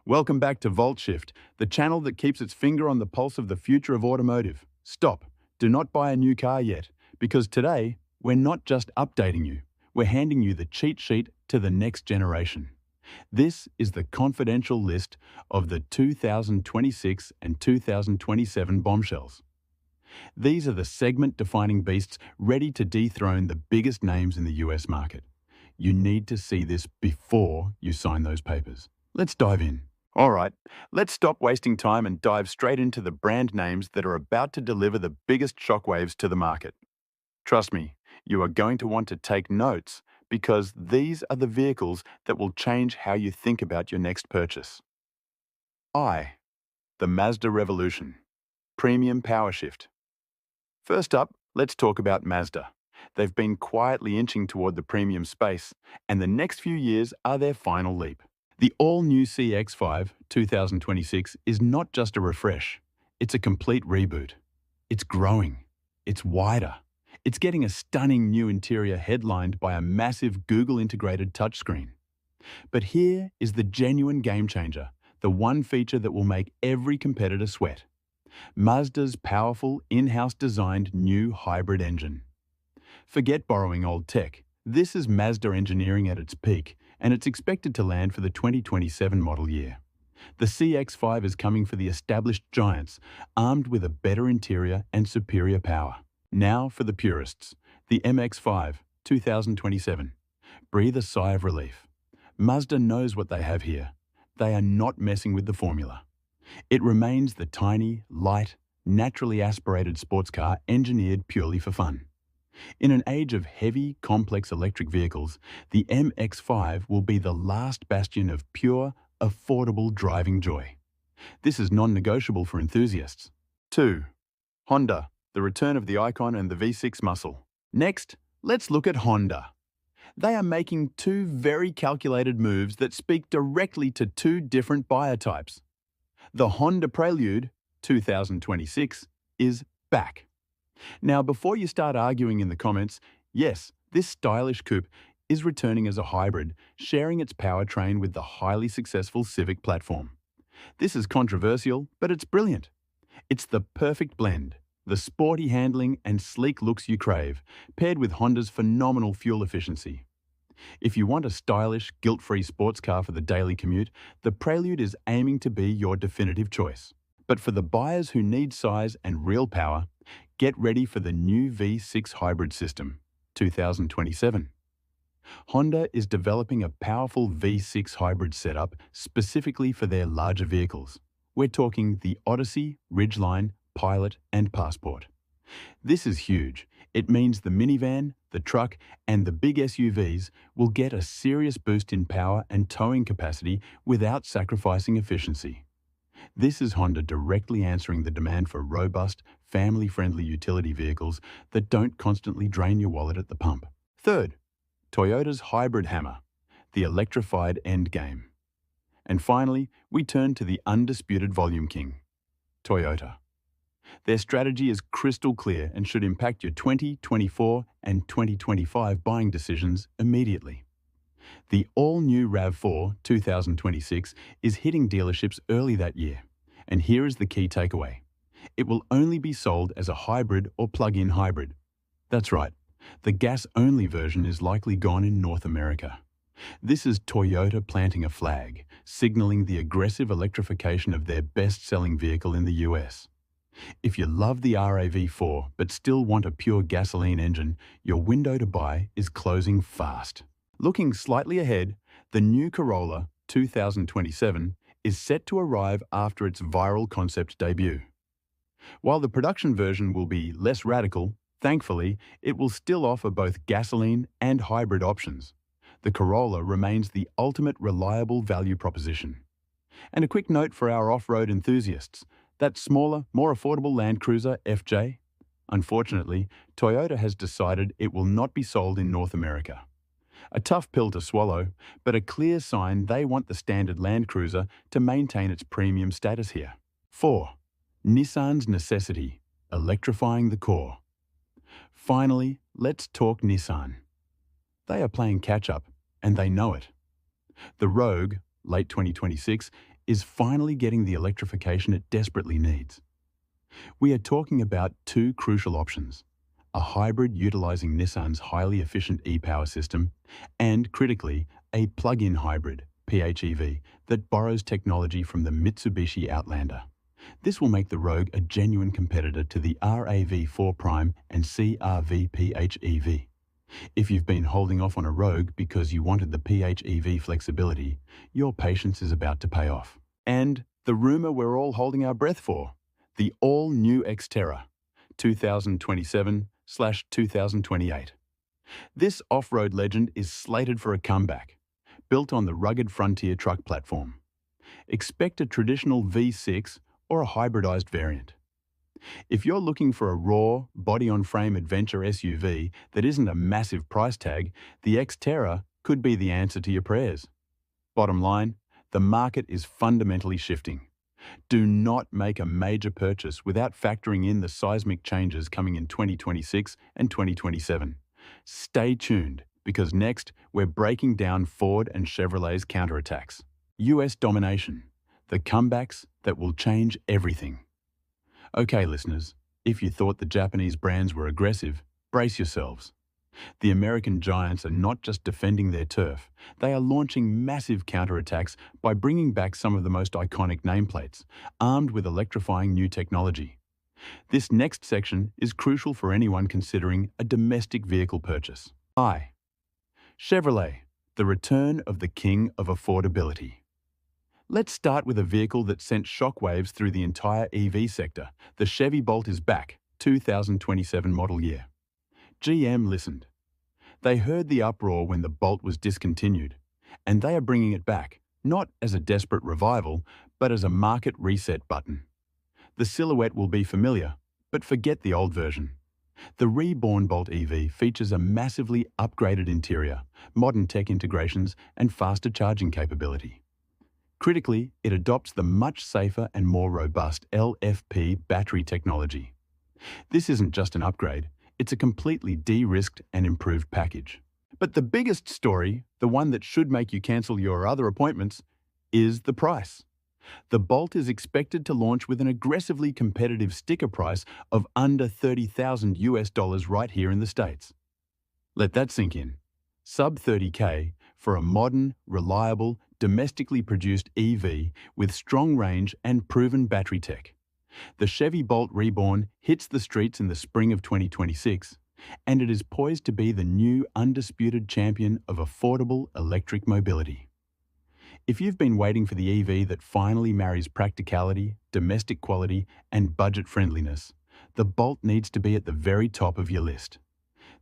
Welcome back to VoltShift, the channel that keeps its finger on the pulse of the future of automotive. Stop. Do not buy a new car yet, because today, we're not just updating you, we're handing you the cheat sheet to the next generation. This is the confidential list of the 2026 and 2027 bombshells. These are the segment-defining beasts ready to dethrone the biggest names in the US market. You need to see this before you sign those papers. Let's dive in. All right, let's stop wasting time and dive straight into the brand names that are about to deliver the biggest shockwaves to the market. Trust me, you are going to want to take notes because these are the vehicles that will change how you think about your next purchase. The Mazda Revolution. Premium Power Shift. First up, let's talk about Mazda. They've been quietly inching toward the premium space, and the next few years are their final leap. The all-new CX-5 2026 is not just a refresh, it's a complete reboot. It's growing, it's wider, it's getting a stunning new interior headlined by a massive Google-integrated touchscreen. But here is the genuine game changer, the one feature that will make every competitor sweat. Mazda's powerful, in-house designed new hybrid engine. Forget borrowing old tech. This is Mazda engineering at its peak, and it's expected to land for the 2027 model year. The CX-5 is coming for the established giants, armed with a better interior and superior power. Now for the purists, the MX-5 2027. Breathe a sigh of relief. Mazda knows what they have here. They are not messing with the formula. It remains the tiny, light, naturally aspirated sports car engineered purely for fun. In an age of heavy, complex electric vehicles, the MX-5 will be the last bastion of pure, affordable driving joy. This is non-negotiable for enthusiasts. 2. Honda, the return of the icon and the V6 muscle. Next, let's look at Honda. They are making two very calculated moves that speak directly to two different buyer types. The Honda Prelude 2026 is back. Now, before you start arguing in the comments, yes, this stylish coupe is returning as a hybrid, sharing its powertrain with the highly successful Civic platform. This is controversial, but it's brilliant. It's the perfect blend, the sporty handling and sleek looks you crave, paired with Honda's phenomenal fuel efficiency. If you want a stylish, guilt-free sports car for the daily commute, the Prelude is aiming to be your definitive choice. But for the buyers who need size and real power, get ready for the new V6 hybrid system, 2027. Honda is developing a powerful V6 hybrid setup specifically for their larger vehicles. We're talking the Odyssey, Ridgeline, Pilot, and Passport. This is huge. It means the minivan, the truck, and the big SUVs will get a serious boost in power and towing capacity without sacrificing efficiency. This is Honda directly answering the demand for robust, family-friendly utility vehicles that don't constantly drain your wallet at the pump. Third, Toyota's hybrid hammer, the electrified endgame. And finally, we turn to the undisputed volume king, Toyota. Their strategy is crystal clear and should impact your 2024 and 2025 buying decisions immediately. The all-new RAV4 2026 is hitting dealerships early that year, and here is the key takeaway. It will only be sold as a hybrid or plug-in hybrid. That's right, the gas-only version is likely gone in North America. This is Toyota planting a flag, signaling the aggressive electrification of their best-selling vehicle in the US. If you love the RAV4 but still want a pure gasoline engine, your window to buy is closing fast. Looking slightly ahead, the new Corolla 2027 is set to arrive after its viral concept debut. While the production version will be less radical, thankfully, it will still offer both gasoline and hybrid options. The Corolla remains the ultimate reliable value proposition. And a quick note for our off-road enthusiasts, that smaller, more affordable Land Cruiser FJ? Unfortunately, Toyota has decided it will not be sold in North America. A tough pill to swallow, but a clear sign they want the standard Land Cruiser to maintain its premium status here. 4. Nissan's necessity, electrifying the core. Finally, let's talk Nissan. They are playing catch-up, and they know it. The Rogue, late 2026, is finally getting the electrification it desperately needs. We are talking about two crucial options: a hybrid utilizing Nissan's highly efficient e-power system, and, critically, a plug-in hybrid, PHEV, that borrows technology from the Mitsubishi Outlander. This will make the Rogue a genuine competitor to the RAV4 Prime and CR-V PHEV. If you've been holding off on a Rogue because you wanted the PHEV flexibility, your patience is about to pay off. And the rumor we're all holding our breath for: the all-new Xterra, 2027/2028. This off-road legend is slated for a comeback, built on the rugged Frontier truck platform. Expect a traditional V6 or a hybridized variant. If you're looking for a raw, body-on-frame adventure SUV that isn't a massive price tag, the Xterra could be the answer to your prayers. Bottom line, the market is fundamentally shifting. Do not make a major purchase without factoring in the seismic changes coming in 2026 and 2027. Stay tuned, because next we're breaking down Ford and Chevrolet's counterattacks. US domination, the comebacks that will change everything. Okay, listeners, if you thought the Japanese brands were aggressive, brace yourselves. The American giants are not just defending their turf, they are launching massive counterattacks by bringing back some of the most iconic nameplates, armed with electrifying new technology. This next section is crucial for anyone considering a domestic vehicle purchase. I. Chevrolet, the return of the king of affordability. Let's start with a vehicle that sent shockwaves through the entire EV sector. The Chevy Bolt is back, 2027 model year. GM listened. They heard the uproar when the Bolt was discontinued, and they are bringing it back, not as a desperate revival, but as a market reset button. The silhouette will be familiar, but forget the old version. The reborn Bolt EV features a massively upgraded interior, modern tech integrations, and faster charging capability. Critically, it adopts the much safer and more robust LFP battery technology. This isn't just an upgrade, it's a completely de-risked and improved package. But the biggest story, the one that should make you cancel your other appointments, is the price. The Bolt is expected to launch with an aggressively competitive sticker price of under $30,000 right here in the States. Let that sink in. Sub $30K for a modern, reliable, domestically produced EV with strong range and proven battery tech. The Chevy Bolt Reborn hits the streets in the spring of 2026, and it is poised to be the new undisputed champion of affordable electric mobility. If you've been waiting for the EV that finally marries practicality, domestic quality, and budget friendliness, the Bolt needs to be at the very top of your list.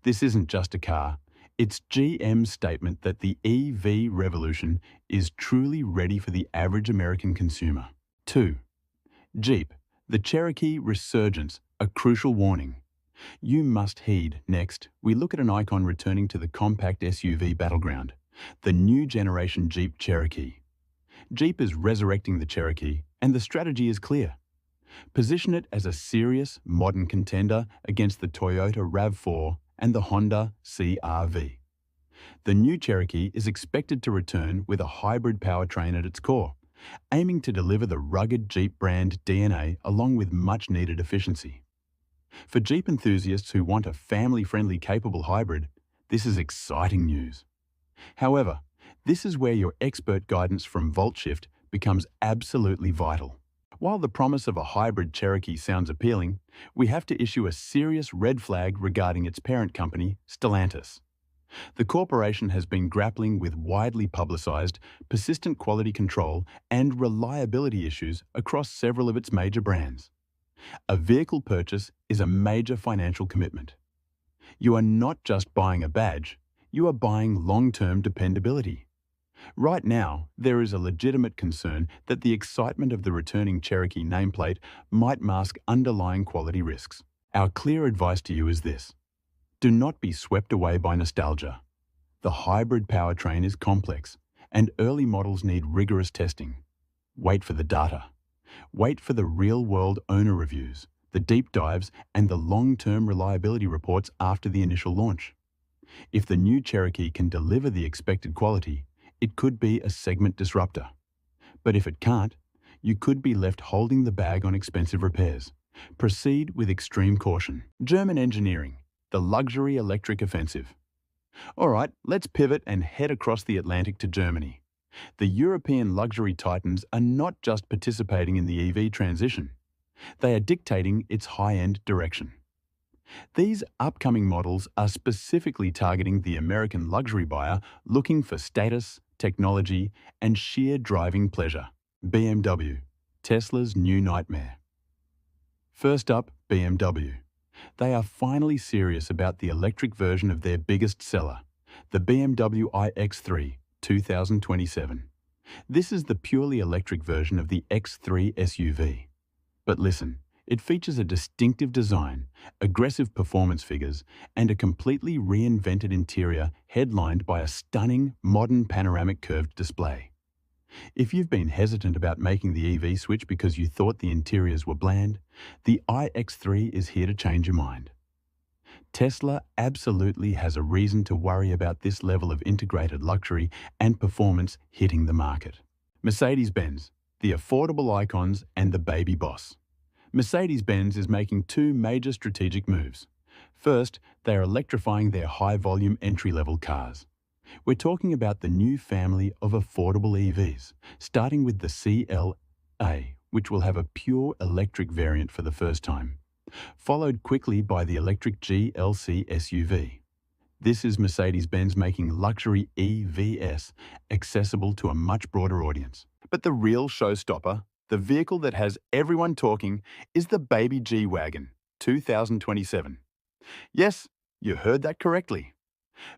This isn't just a car, it's GM's statement that the EV revolution is truly ready for the average American consumer. 2. Jeep, the Cherokee Resurgence, a crucial warning. You must heed. Next, we look at an icon returning to the compact SUV battleground, the new generation Jeep Cherokee. Jeep is resurrecting the Cherokee, and the strategy is clear. Position it as a serious, modern contender against the Toyota RAV4 and the Honda CR-V. The new Cherokee is expected to return with a hybrid powertrain at its core, aiming to deliver the rugged Jeep brand DNA along with much-needed efficiency. For Jeep enthusiasts who want a family-friendly capable hybrid, this is exciting news. However, this is where your expert guidance from VoltShift becomes absolutely vital. While the promise of a hybrid Cherokee sounds appealing, we have to issue a serious red flag regarding its parent company, Stellantis. The corporation has been grappling with widely publicized, persistent quality control and reliability issues across several of its major brands. A vehicle purchase is a major financial commitment. You are not just buying a badge, you are buying long-term dependability. Right now, there is a legitimate concern that the excitement of the returning Cherokee nameplate might mask underlying quality risks. Our clear advice to you is this: do not be swept away by nostalgia. The hybrid powertrain is complex, and early models need rigorous testing. Wait for the data. Wait for the real-world owner reviews, the deep dives, and the long-term reliability reports after the initial launch. If the new Cherokee can deliver the expected quality, it could be a segment disruptor. But if it can't, you could be left holding the bag on expensive repairs. Proceed with extreme caution. German engineering, the luxury electric offensive. All right, let's pivot and head across the Atlantic to Germany. The European luxury titans are not just participating in the EV transition, they are dictating its high-end direction. These upcoming models are specifically targeting the American luxury buyer looking for status, technology, and sheer driving pleasure. BMW, Tesla's new nightmare. First up, BMW. They are finally serious about the electric version of their biggest seller, the BMW iX3 2027. This is the purely electric version of the X3 SUV. But listen, it features a distinctive design, aggressive performance figures, and a completely reinvented interior headlined by a stunning, modern panoramic curved display. If you've been hesitant about making the EV switch because you thought the interiors were bland, the iX3 is here to change your mind. Tesla absolutely has a reason to worry about this level of integrated luxury and performance hitting the market. Mercedes-Benz, the affordable icons and the baby boss. Mercedes-Benz is making two major strategic moves. First, they are electrifying their high-volume entry-level cars. We're talking about the new family of affordable EVs, starting with the CLA, which will have a pure electric variant for the first time, followed quickly by the electric GLC SUV. This is Mercedes-Benz making luxury EVs accessible to a much broader audience. But the real showstopper, the vehicle that has everyone talking, is the baby G-Wagon 2027. Yes, you heard that correctly.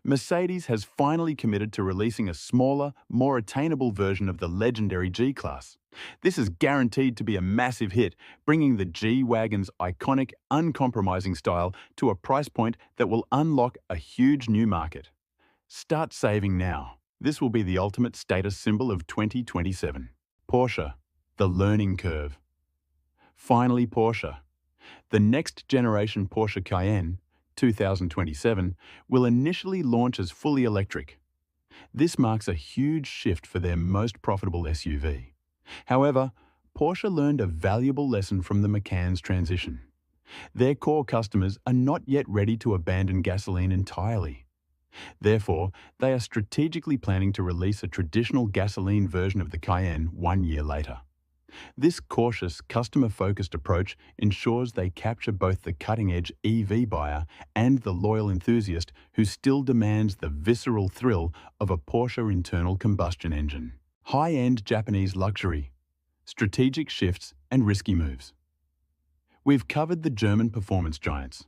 Mercedes has finally committed to releasing a smaller, more attainable version of the legendary G-Class. This is guaranteed to be a massive hit, bringing the G-Wagon's iconic, uncompromising style to a price point that will unlock a huge new market. Start saving now. This will be the ultimate status symbol of 2027. Porsche, the learning curve. Finally, Porsche. The next generation Porsche Cayenne 2027 will initially launch as fully electric. This marks a huge shift for their most profitable SUV. However, Porsche learned a valuable lesson from the Macan's transition. Their core customers are not yet ready to abandon gasoline entirely. Therefore, they are strategically planning to release a traditional gasoline version of the Cayenne 1 year later. This cautious, customer-focused approach ensures they capture both the cutting-edge EV buyer and the loyal enthusiast who still demands the visceral thrill of a Porsche internal combustion engine. High-end Japanese luxury, strategic shifts and risky moves. We've covered the German performance giants.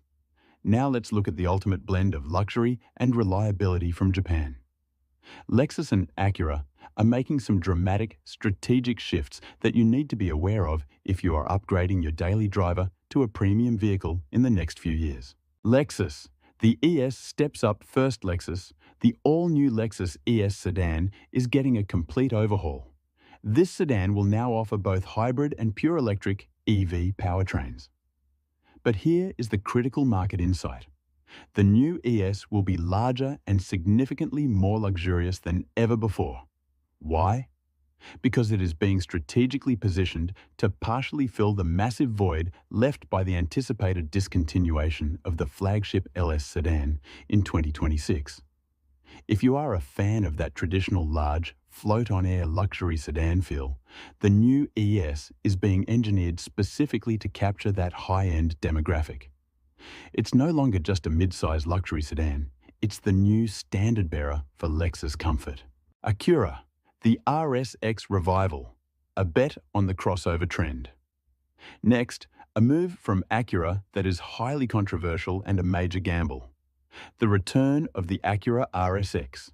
Now let's look at the ultimate blend of luxury and reliability from Japan. Lexus and Acura are making some dramatic, strategic shifts that you need to be aware of if you are upgrading your daily driver to a premium vehicle in the next few years. Lexus. The ES steps up. First, Lexus, the all-new Lexus ES sedan, is getting a complete overhaul. This sedan will now offer both hybrid and pure electric EV powertrains. But here is the critical market insight. The new ES will be larger and significantly more luxurious than ever before. Why? Because it is being strategically positioned to partially fill the massive void left by the anticipated discontinuation of the flagship LS sedan in 2026. If you are a fan of that traditional large, float-on-air luxury sedan feel, the new ES is being engineered specifically to capture that high-end demographic. It's no longer just a mid-size luxury sedan, it's the new standard-bearer for Lexus comfort. Acura, the RSX revival, a bet on the crossover trend. Next, a move from Acura that is highly controversial and a major gamble. The return of the Acura RSX.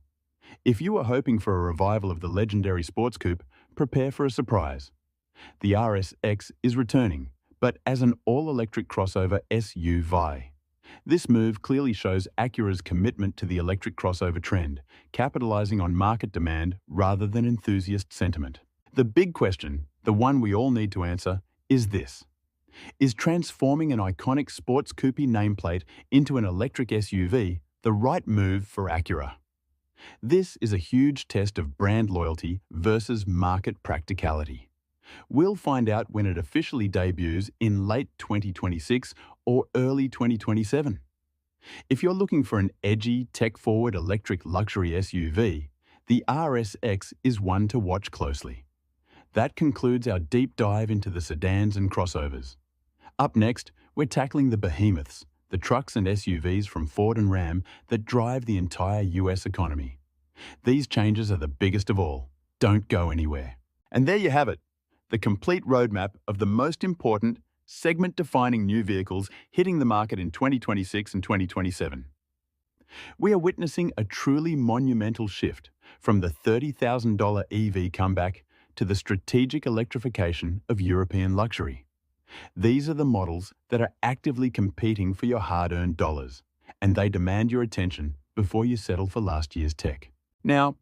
If you are hoping for a revival of the legendary sports coupe, prepare for a surprise. The RSX is returning, but as an all-electric crossover SUV. This move clearly shows Acura's commitment to the electric crossover trend, capitalizing on market demand rather than enthusiast sentiment. The big question, the one we all need to answer, is this. Is transforming an iconic sports coupe nameplate into an electric SUV the right move for Acura? This is a huge test of brand loyalty versus market practicality. We'll find out when it officially debuts in late 2026 or early 2027. If you're looking for an edgy, tech-forward electric luxury SUV, the RSX is one to watch closely. That concludes our deep dive into the sedans and crossovers. Up next, we're tackling the behemoths, the trucks and SUVs from Ford and Ram that drive the entire US economy. These changes are the biggest of all. Don't go anywhere. And there you have it, the complete roadmap of the most important segment-defining new vehicles hitting the market in 2026 and 2027. We are witnessing a truly monumental shift from the $30,000 EV comeback to the strategic electrification of European luxury. These are the models that are actively competing for your hard-earned dollars, and they demand your attention before you settle for last year's tech. Now,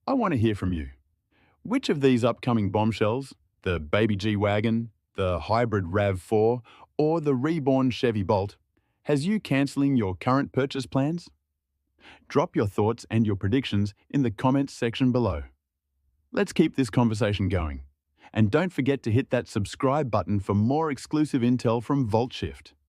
I want to hear from you. Which of these upcoming bombshells, the baby G-Wagon, the hybrid RAV4, or the reborn Chevy Bolt, has you cancelling your current purchase plans? Drop your thoughts and your predictions in the comments section below. Let's keep this conversation going. And don't forget to hit that subscribe button for more exclusive intel from VoltShift.